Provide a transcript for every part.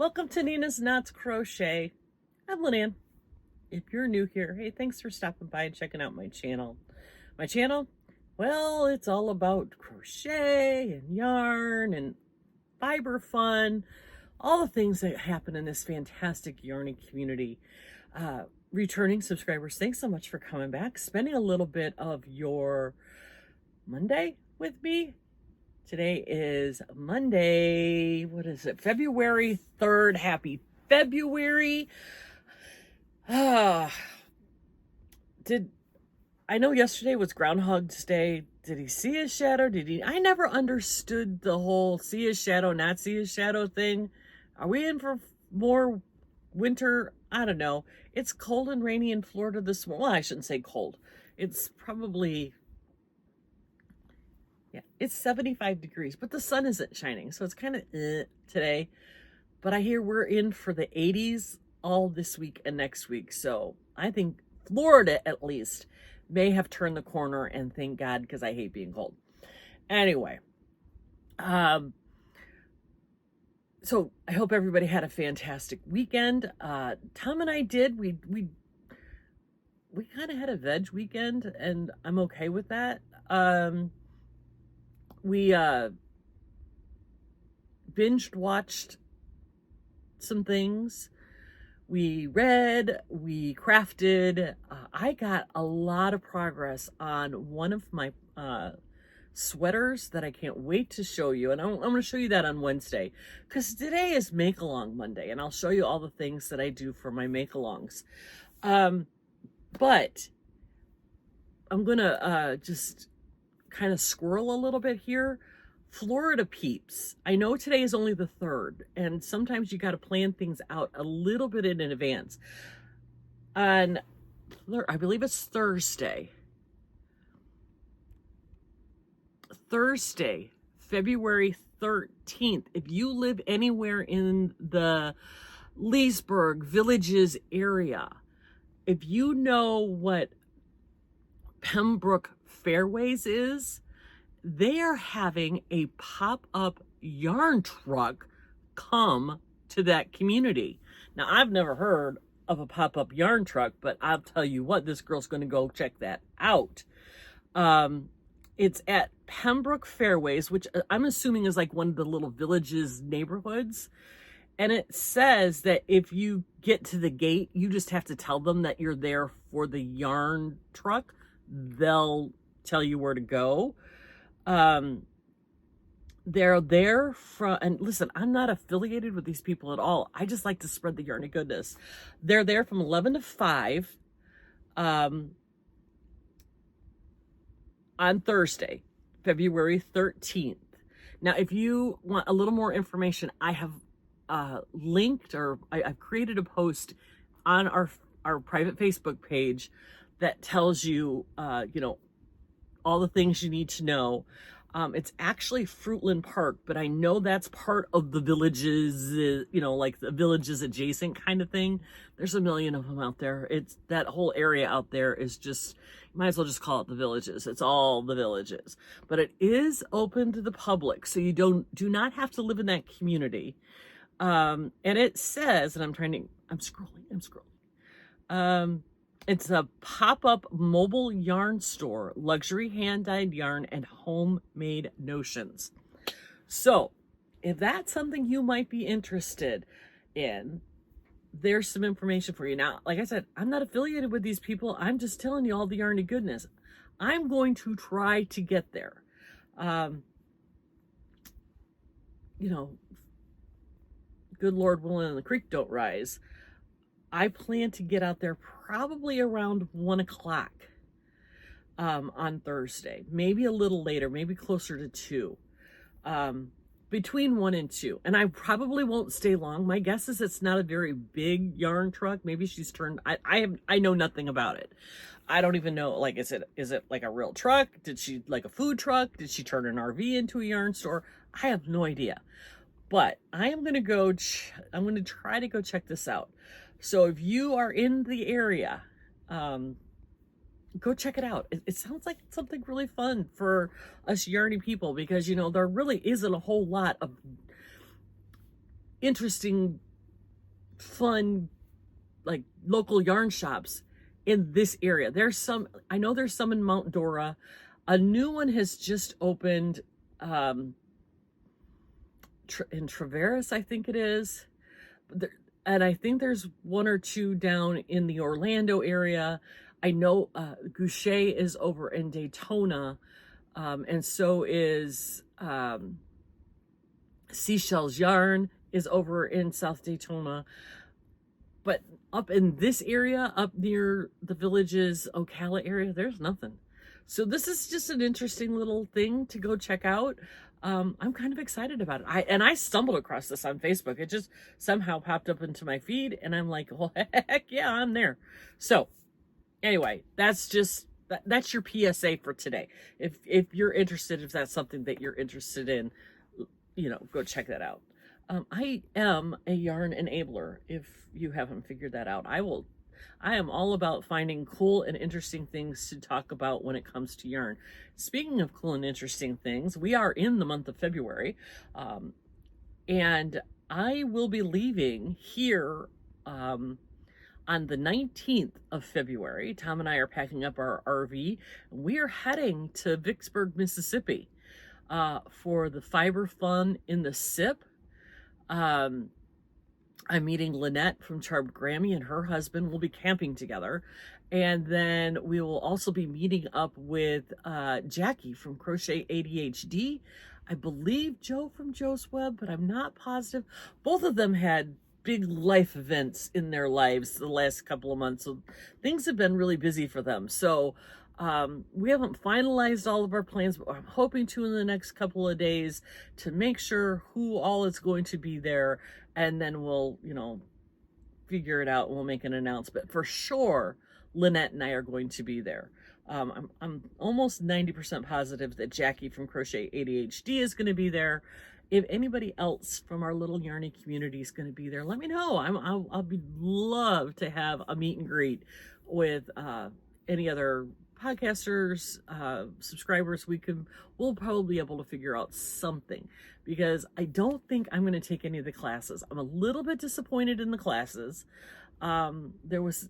Welcome to Nina's Knots Crochet. I'm Lynanne. If you're new here, hey, thanks for stopping by and checking out my channel. My channel, well, it's all about crochet and yarn and fiber fun, all the things that happen in this fantastic yarning community. Returning subscribers, thanks so much for coming back, spending a little bit of your Monday with me. Today is Monday, what is it? February 3rd. Happy February. I know yesterday was Groundhog's Day. Did he see his shadow? I never understood the whole see his shadow, not see his shadow thing. Are we in for more winter? I don't know. It's cold and rainy in Florida this morning. Well, I shouldn't say cold. It's probably, yeah, it's 75 degrees, but the sun isn't shining. So it's kind of today. But I hear we're in for the 80s all this week and next week. So I think Florida, at least, may have turned the corner, and thank God, because I hate being cold. Anyway, so I hope everybody had a fantastic weekend. Tom and I did. We kind of had a veg weekend, and I'm okay with that. We binged watched some things. We read, we crafted. I got a lot of progress on one of my sweaters that I can't wait to show you. And I'm going to show you that on Wednesday, because today is Make-Along Monday, and I'll show you all the things that I do for my Make-Alongs. But I'm going to just kind of squirrel a little bit here. Florida peeps, I know today is only the 3rd, and sometimes you got to plan things out a little bit in advance. On, I believe it's Thursday, February 13th. If you live anywhere in the Leesburg Villages area, if you know what Pembroke Fairways is, they are having a pop-up yarn truck come to that community. Now, I've never heard of a pop-up yarn truck, but I'll tell you what, this girl's going to go check that out. It's at Pembroke Fairways, which I'm assuming is like one of the little villages neighborhoods. And it says that if you get to the gate, you just have to tell them that you're there for the yarn truck. They'll tell you where to go. They're there from, and listen, I'm not affiliated with these people at all. I just like to spread the yarny goodness. They're there from 11 to 5 on Thursday, February 13th. Now, if you want a little more information, I have linked, or I've created a post on our private Facebook page that tells you, all the things you need to know. It's actually Fruitland Park, but I know that's part of the villages, like the villages adjacent kind of thing. There's a million of them out there. It's that whole area out there is just, you might as well just call it the villages. It's all the villages, but it is open to the public. So you do not have to live in that community. And it says, and I'm scrolling. It's a pop-up mobile yarn store, luxury hand-dyed yarn, and homemade notions. So if that's something you might be interested in, there's some information for you. Now, like I said, I'm not affiliated with these people. I'm just telling you all the yarny goodness. I'm going to try to get there. Good Lord willing and the creek don't rise. I plan to get out there probably around 1 o'clock on Thursday, maybe a little later, maybe closer to 2, between 1 and 2. And I probably won't stay long. My guess is it's not a very big yarn truck. Maybe she's turned, I know nothing about it. I don't even know, like, is it like a real truck? Did she, like a food truck? Did she turn an RV into a yarn store? I have no idea. But I am going to I'm going to try to go check this out. So if you are in the area, go check it out. It sounds like something really fun for us yarny people, because, you know, there really isn't a whole lot of interesting fun, like local yarn shops in this area. There's some, I know there's some in Mount Dora. A new one has just opened in Traverse, I think it is. And I think there's one or two down in the Orlando area. I know Crochet is over in Daytona, and so is Seashells Yarn is over in South Daytona. But up in this area, up near the Villages, Ocala area, there's nothing. So this is just an interesting little thing to go check out. I'm kind of excited about it. I stumbled across this on Facebook. It just somehow popped up into my feed, and I'm like, well, heck yeah, I'm there. So anyway, that's your PSA for today. If you're interested, if that's something that you're interested in, go check that out. I am a yarn enabler, if you haven't figured that out. I am all about finding cool and interesting things to talk about when it comes to yarn. Speaking of cool and interesting things, we are in the month of February, and I will be leaving here on the 19th of February. Tom and I are packing up our RV, and we are heading to Vicksburg, Mississippi for the Fiber Fun in the SIP. I'm meeting Lynette from Charmed Grammy, and her husband will be camping together. And then we will also be meeting up with Jackie from Crochet ADHD. I believe Joe from Joe's Web, but I'm not positive. Both of them had big life events in their lives the last couple of months. So things have been really busy for them. So we haven't finalized all of our plans, but I'm hoping to in the next couple of days to make sure who all is going to be there. And then we'll, figure it out and we'll make an announcement. But for sure, Lynette and I are going to be there. I'm almost 90% positive that Jackie from Crochet ADHD is going to be there. If anybody else from our little Yarny community is going to be there, let me know. I'll be love to have a meet and greet with any other podcasters, subscribers. We'll probably be able to figure out something, because I don't think I'm going to take any of the classes. I'm a little bit disappointed in the classes. There was,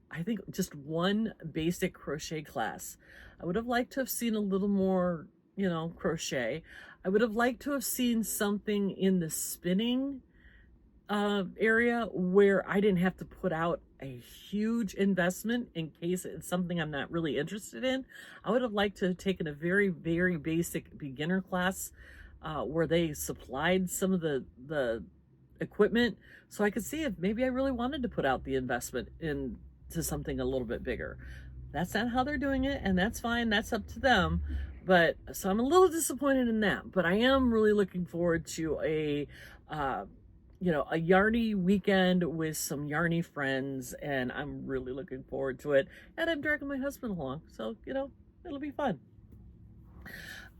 I think, just one basic crochet class. I would have liked to have seen a little more, crochet. I would have liked to have seen something in the spinning area where I didn't have to put out a huge investment in case it's something I'm not really interested in. I would have liked to have taken a very, very basic beginner class where they supplied some of the equipment, so I could see if maybe I really wanted to put out the investment into something a little bit bigger. That's not how they're doing it, and that's fine. That's up to them. But so I'm a little disappointed in that, but I am really looking forward to a Yarny weekend with some Yarny friends, and I'm really looking forward to it. And I'm dragging my husband along, so it'll be fun.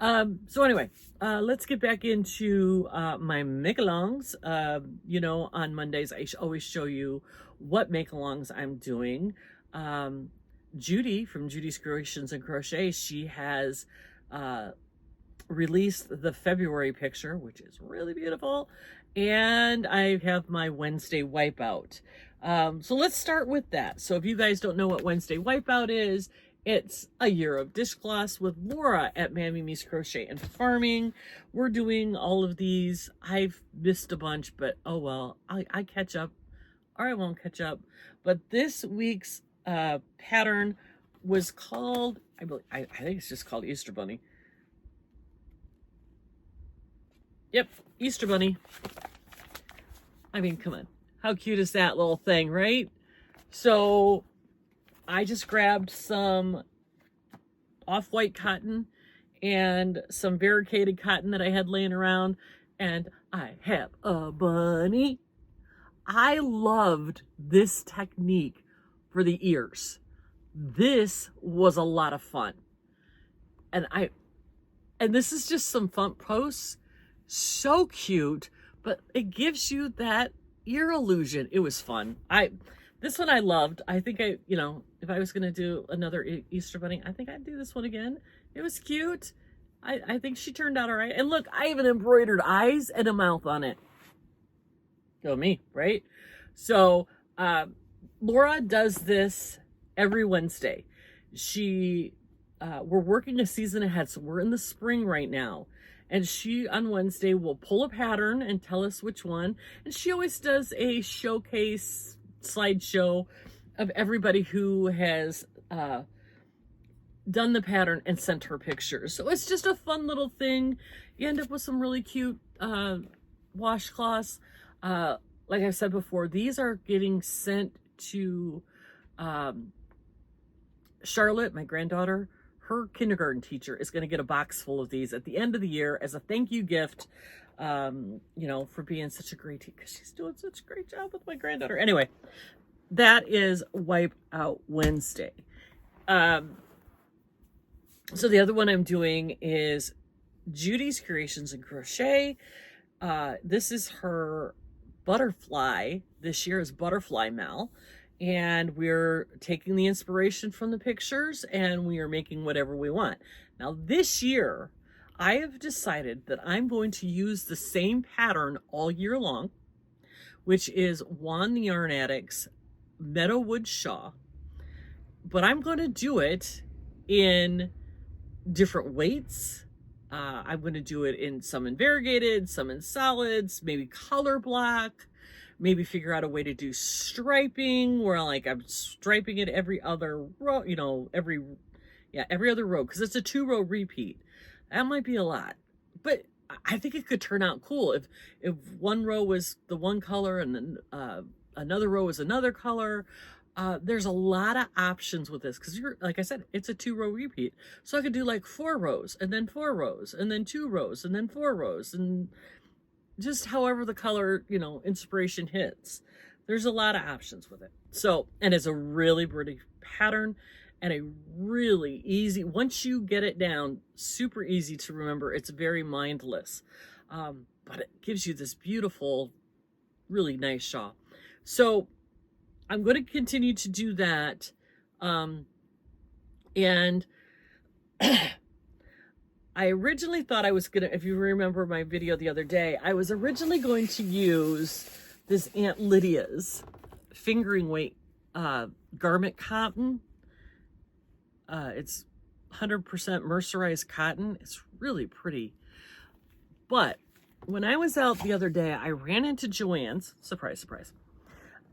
So anyway, let's get back into my make-alongs. On Mondays I always show you what make-alongs I'm doing. Judy from Judy's Creations and Crochet, she has released the February picture, which is really beautiful. And I have my Wednesday wipeout. So let's start with that. So if you guys don't know what Wednesday wipeout is, it's a year of dishcloths with Laura at Mammy Me's Crochet and Farming. We're doing all of these. I've missed a bunch, but oh well, I catch up, or I won't catch up. But this week's pattern was called, I think it's just called Easter Bunny. Yep, Easter Bunny. I mean, come on. How cute is that little thing, right? So I just grabbed some off-white cotton and some variegated cotton that I had laying around, and I have a bunny. I loved this technique for the ears. This was a lot of fun. And this is just some fun posts. So cute, but it gives you that ear illusion. It was fun. This one I loved. I think if I was going to do another Easter Bunny, I think I'd do this one again. It was cute. I think she turned out all right. And look, I even embroidered eyes and a mouth on it. Go me, right? So Laura does this every Wednesday. We're working a season ahead, so we're in the spring right now. And she, on Wednesday, will pull a pattern and tell us which one. And she always does a showcase slideshow of everybody who has done the pattern and sent her pictures. So it's just a fun little thing. You end up with some really cute washcloths. Like I said before, these are getting sent to Charlotte, my granddaughter. Her kindergarten teacher is going to get a box full of these at the end of the year as a thank you gift, you know, for being such a great teacher, because she's doing such a great job with my granddaughter. Anyway, that is Wipe Out Wednesday. So the other one I'm doing is Judy's Creations and Crochet. This is her butterfly. This year is Butterfly Mal. And we're taking the inspiration from the pictures and we are making whatever we want. Now this year, I have decided that I'm going to use the same pattern all year long, which is Juan the Yarn Addict's Meadowwood Shawl. But I'm going to do it in different weights. I'm going to do it in some in variegated, some in solids, maybe color block. Maybe figure out a way to do striping where like I'm striping it every other row, you know, every other row, because it's a 2-row repeat. That might be a lot, but I think it could turn out cool if one row was the one color and then another row is another color. There's a lot of options with this because like I said, it's a 2-row repeat. So I could do like 4 rows and then 4 rows and then 2 rows and then 4 rows and just however the color, you know, inspiration hits. There's a lot of options with it. So, and it's a really pretty pattern and a really easy, once you get it down, super easy to remember. It's very mindless, but it gives you this beautiful, really nice shawl. So I'm going to continue to do that. And I originally thought I was gonna, if you remember my video the other day, I was originally going to use this Aunt Lydia's fingering weight garment cotton. It's 100% mercerized cotton. It's really pretty. But when I was out the other day, I ran into Joann's, surprise, surprise.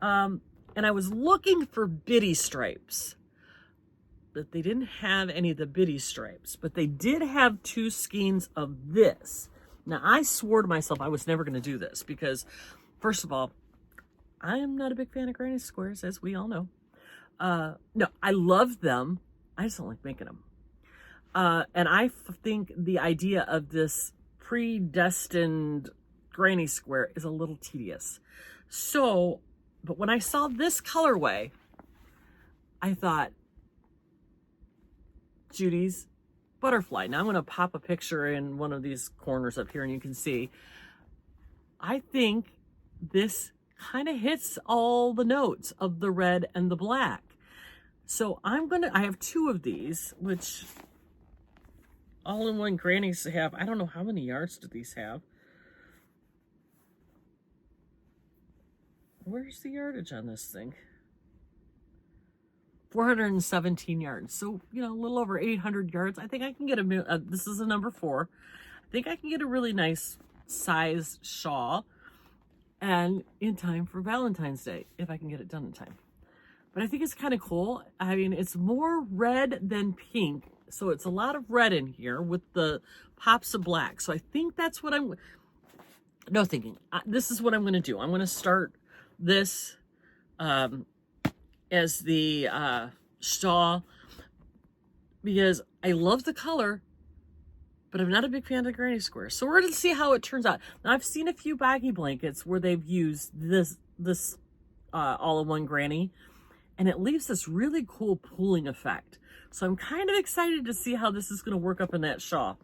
And I was looking for biddy stripes. But they didn't have any of the biddy stripes, but they did have 2 skeins of this. Now, I swore to myself I was never going to do this because, first of all, I am not a big fan of granny squares, as we all know. No, I love them. I just don't like making them. And I think the idea of this predestined granny square is a little tedious. So, but when I saw this colorway, I thought, Judy's Butterfly. Now I'm going to pop a picture in one of these corners up here and you can see. I think this kind of hits all the notes of the red and the black. So I have 2 of these, which all-in-one grannies have. I don't know how many yards do these have. Where's the yardage on this thing? 417 yards. So, you know, a little over 800 yards. I think I can get this is a number 4. I think I can get a really nice size shawl and in time for Valentine's Day, if I can get it done in time. But I think it's kind of cool. I mean, it's more red than pink. So it's a lot of red in here with the pops of black. So I think that's what this is what I'm going to do. I'm going to start this, as the shawl because I love the color, but I'm not a big fan of the granny square. So we're going to see how it turns out. Now I've seen a few baggy blankets where they've used this all-in-one granny, and it leaves this really cool pooling effect. So I'm kind of excited to see how this is going to work up in that shawl.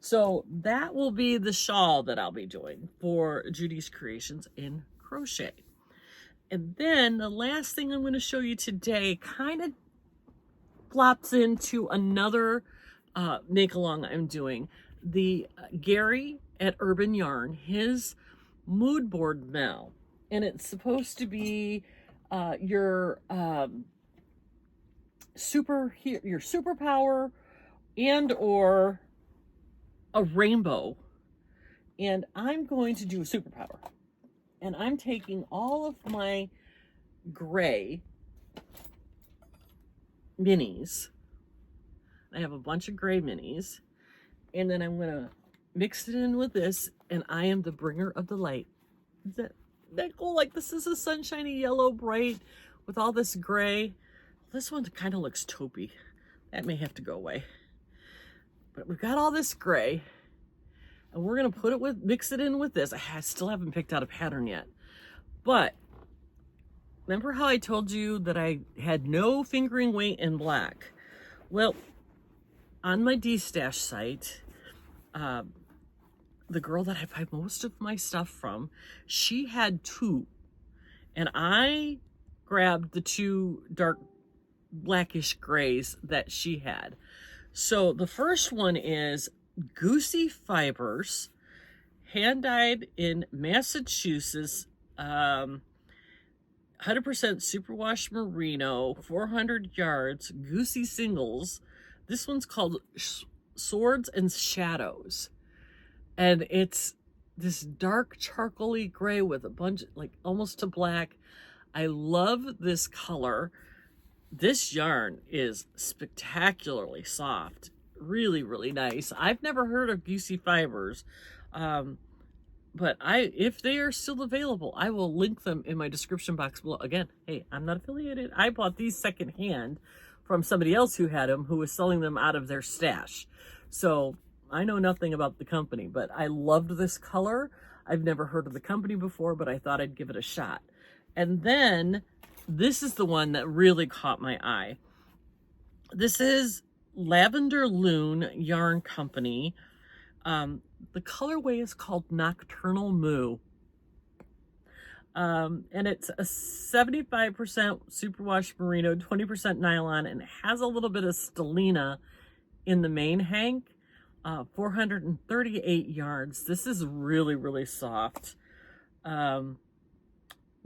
So that will be the shawl that I'll be doing for Judy's Creations in Crochet. And then the last thing I'm going to show you today kind of flops into another make-along I'm doing. The Gary at Urban Yarn, his mood board Mel. and it's supposed to be your superpower and or a rainbow. And I'm going to do a superpower. And I'm taking all of my gray minis. I have a bunch of gray minis. And then I'm going to mix it in with this. And I am the bringer of the light. Is that cool? Like, this is a sunshiny yellow bright with all this gray. This one kind of looks taupey. That may have to go away. But we've got all this gray. And we're going to mix it in with this. I still haven't picked out a pattern yet. But remember how I told you that I had no fingering weight in black? Well, on my DStash site, the girl that I buy most of my stuff from, she had two. And I grabbed the two dark blackish grays that she had. So the first one is Goosey Fibers, hand dyed in Massachusetts, 100% superwash merino, 400 yards, Goosey singles. This one's called Swords and Shadows, and it's this dark charcoaly gray with a bunch, like almost to black. I love this color. This yarn is spectacularly soft. Really, really nice. I've never heard of Goosey Fibers, but if they are still available, I will link them in my description box below. Again, hey, I'm not affiliated. I bought these secondhand from somebody else who had them, who was selling them out of their stash. So I know nothing about the company, but I loved this color. I've never heard of the company before, but I thought I'd give it a shot. And then this is the one that really caught my eye. This is Lavender Lune Yarn Company. The colorway is called Nocturnal Moo. And it's a 75% superwash merino, 20% nylon, and it has a little bit of stellina in the main hank. 438 yards. This is really, really soft.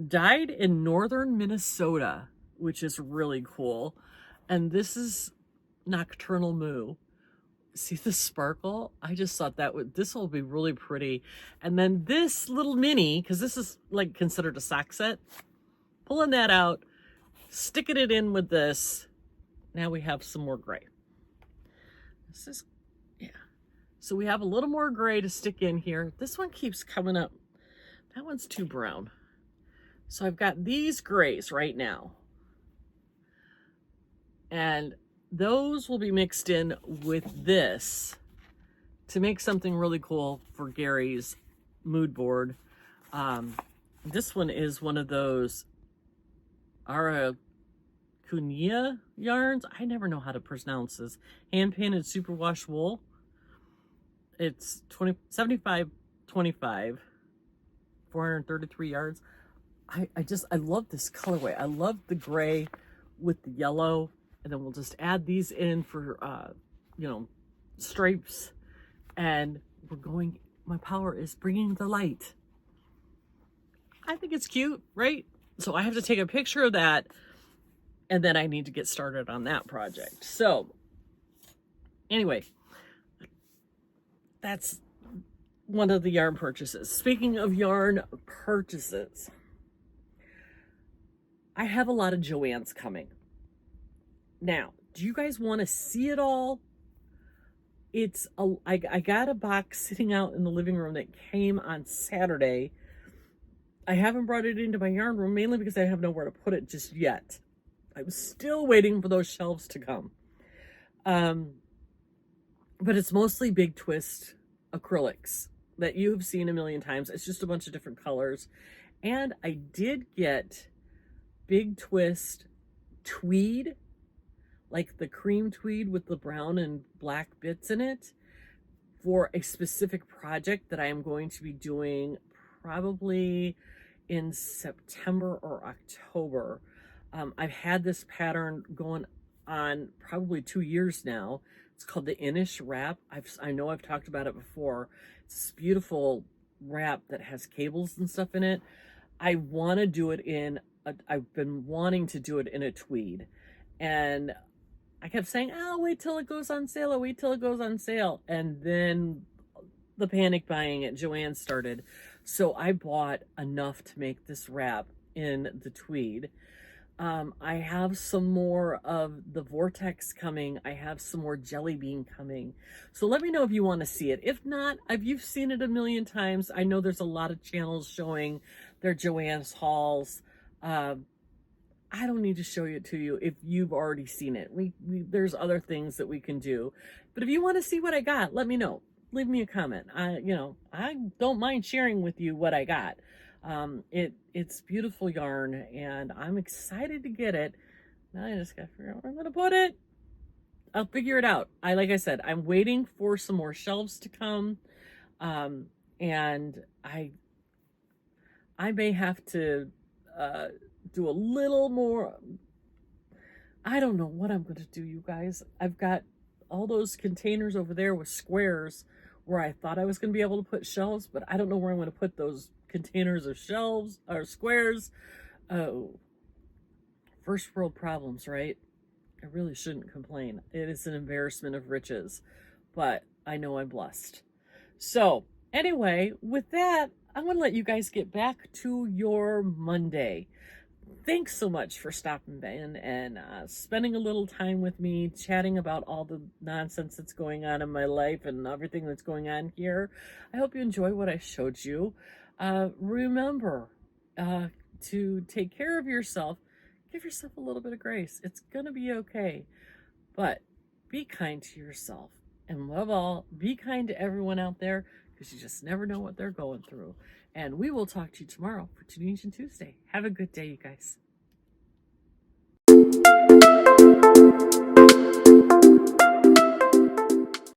Dyed in northern Minnesota, which is really cool. And this is Nocturnal Moo. See the sparkle? I just thought this will be really pretty. And then this little mini, because this is like considered a sock set, pulling that out, sticking it in with this. Now we have some more gray. This is, yeah. So we have a little more gray to stick in here. This one keeps coming up. That one's too brown. So I've got these grays right now. And those will be mixed in with this to make something really cool for Gary's mood board. This one is one of those Aracunia yarns. I never know how to pronounce this. Hand painted superwash wool. It's 75-25, 433 yards. I love this colorway. I love the gray with the yellow. And then we'll just add these in for, stripes. And my power is bringing the light. I think it's cute, right? So I have to take a picture of that. And then I need to get started on that project. So anyway, that's one of the yarn purchases. Speaking of yarn purchases, I have a lot of Joann's coming. Now, do you guys want to see it all? I got a box sitting out in the living room that came on Saturday. I haven't brought it into my yarn room, mainly because I have nowhere to put it just yet. I'm still waiting for those shelves to come. But it's mostly Big Twist acrylics that you have seen a million times. It's just a bunch of different colors. And I did get Big Twist tweed, like the cream tweed with the brown and black bits in it, for a specific project that I am going to be doing probably in September or October. I've had this pattern going on probably 2 years now. It's called the Inish wrap. I know I've talked about it before. It's this beautiful wrap that has cables and stuff in it. I want to do it in I've been wanting to do it in a tweed, and I kept saying, "I'll wait till it goes on sale. I'll wait till it goes on sale." And then the panic buying at Joann started. So I bought enough to make this wrap in the tweed. I have some more of the Vortex coming. I have some more Jelly Bean coming. So let me know if you want to see it. If not, if you've seen it a million times, I know there's a lot of channels showing their Joann's hauls. I don't need to show it to you if you've already seen it. There's other things that we can do. But if you want to see what I got, let me know. Leave me a comment. I don't mind sharing with you what I got. It's beautiful yarn, and I'm excited to get it. Now I just gotta figure out where I'm gonna put it. I'll figure it out. Like I said, I'm waiting for some more shelves to come, and I may have to do a little more. I don't know what I'm gonna do, you guys. I've got all those containers over there with squares where I thought I was gonna be able to put shelves, but I don't know where I'm gonna put those containers of shelves or squares. Oh, first world problems, right? I really shouldn't complain. It is an embarrassment of riches, but I know I'm blessed. So anyway, with that, I'm going to let you guys get back to your Monday. Thanks so much for stopping by and spending a little time with me, chatting about all the nonsense that's going on in my life and everything that's going on here. I hope you enjoy what I showed you. Remember to take care of yourself. Give yourself a little bit of grace. It's going to be okay. But be kind to yourself. And above all, be kind to everyone out there, because you just never know what they're going through. And we will talk to you tomorrow for Tunisian Tuesday. Have a good day, you guys.